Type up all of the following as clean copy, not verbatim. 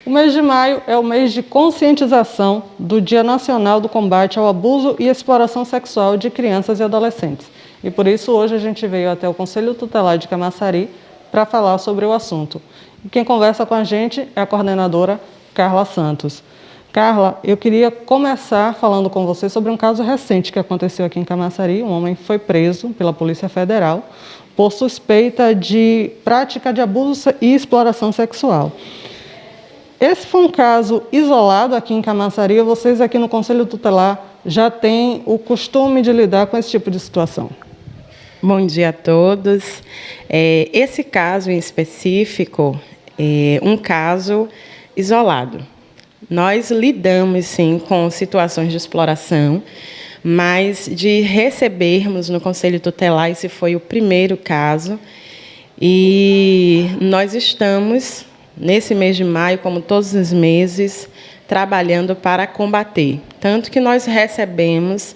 O mês de maio é o mês de conscientização do Dia Nacional do Combate ao Abuso e Exploração Sexual de Crianças e Adolescentes. E por isso hoje a gente veio até o Conselho Tutelar de Camaçari para falar sobre o assunto. E quem conversa com a gente é a coordenadora Carla Santos. Carla, eu queria começar falando com você sobre um caso recente que aconteceu aqui em Camaçari. Um homem foi preso pela Polícia Federal por suspeita de prática de abuso e exploração sexual. Esse foi um caso isolado aqui em Camaçari. Vocês aqui no Conselho Tutelar já têm o costume de lidar com esse tipo de situação? Bom dia a todos. Esse caso em específico é um caso isolado. Nós lidamos, sim, com situações de exploração, mas de recebermos no Conselho Tutelar, esse foi o primeiro caso, e nós estamos, nesse mês de maio, como todos os meses, trabalhando para combater. Tanto que nós recebemos,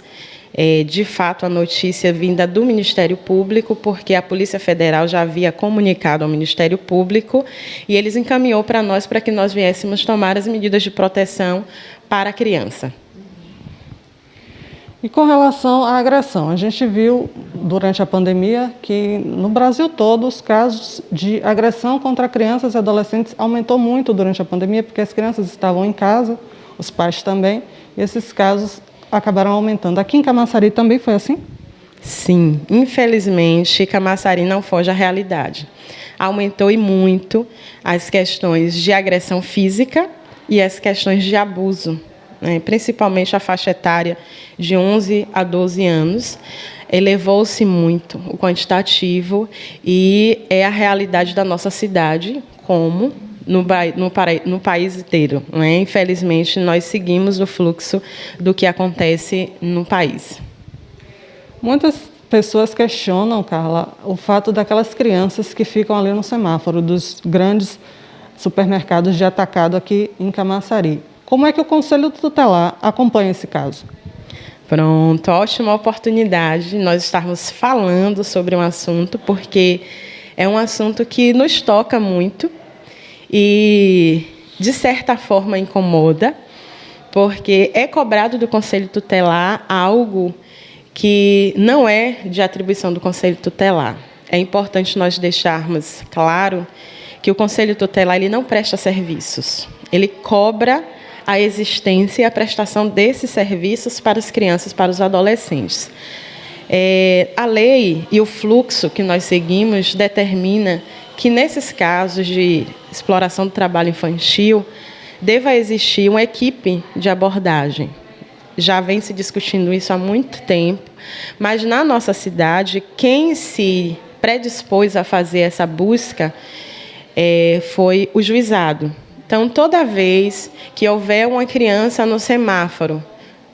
de fato, a notícia vinda do Ministério Público, porque a Polícia Federal já havia comunicado ao Ministério Público e eles encaminhou para nós para que nós viéssemos tomar as medidas de proteção para a criança. E com relação à agressão, a gente viu durante a pandemia que no Brasil todo os casos de agressão contra crianças e adolescentes aumentou muito durante a pandemia, porque as crianças estavam em casa, os pais também, e esses casos acabaram aumentando. Aqui em Camaçari também foi assim? Sim, infelizmente, Camaçari não foge à realidade. Aumentou e muito as questões de agressão física e as questões de abuso, principalmente a faixa etária de 11 a 12 anos. Elevou-se muito o quantitativo e é a realidade da nossa cidade, como no país inteiro. Infelizmente, nós seguimos o fluxo do que acontece no país. Muitas pessoas questionam, Carla, o fato daquelas crianças que ficam ali no semáforo dos grandes supermercados de atacado aqui em Camaçari. Como é que o Conselho Tutelar acompanha esse caso? Pronto, ótima oportunidade de nós estarmos falando sobre um assunto, porque é um assunto que nos toca muito e, de certa forma, incomoda, porque é cobrado do Conselho Tutelar algo que não é de atribuição do Conselho Tutelar. É importante nós deixarmos claro que o Conselho Tutelar ele não presta serviços, ele cobra a existência e a prestação desses serviços para as crianças, para os adolescentes. A lei e o fluxo que nós seguimos determina que, nesses casos de exploração do trabalho infantil, deva existir uma equipe de abordagem. Já vem se discutindo isso há muito tempo, mas na nossa cidade, quem se predispôs a fazer essa busca foi o juizado. Então, toda vez que houver uma criança no semáforo,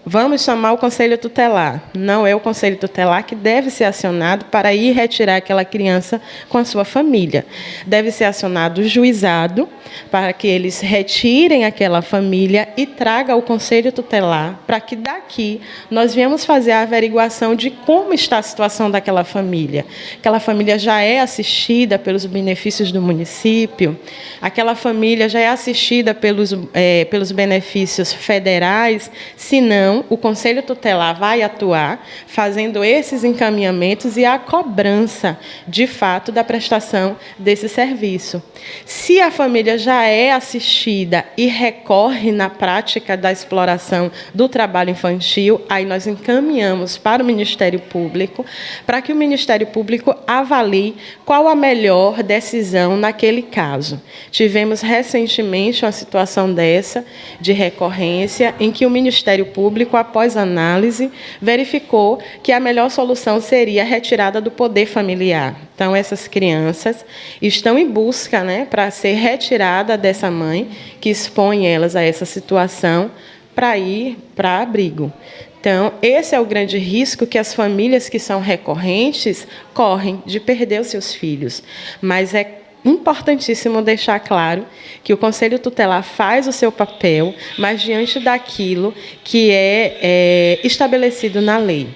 vamos chamar o Conselho Tutelar. Não é o Conselho Tutelar que deve ser acionado para ir retirar aquela criança com a sua família. Deve ser acionado o juizado para que eles retirem aquela família e tragam ao Conselho Tutelar para que daqui nós viemos fazer a averiguação de como está a situação daquela família. Aquela família já é assistida pelos benefícios do município, aquela família já é assistida pelos benefícios federais, se não, o Conselho Tutelar vai atuar fazendo esses encaminhamentos e a cobrança, de fato, da prestação desse serviço. Se a família já é assistida e recorre na prática da exploração do trabalho infantil, aí nós encaminhamos para o Ministério Público, para que o Ministério Público avalie qual a melhor decisão naquele caso. Tivemos recentemente uma situação dessa, de recorrência, em que o Ministério Público, após análise, verificou que a melhor solução seria a retirada do poder familiar. Então, essas crianças estão em busca, para ser retirada dessa mãe, que expõe elas a essa situação, para ir para abrigo. Então, esse é o grande risco que as famílias que são recorrentes correm de perder os seus filhos. Mas é importantíssimo deixar claro que o Conselho Tutelar faz o seu papel, mas diante daquilo que é estabelecido na lei.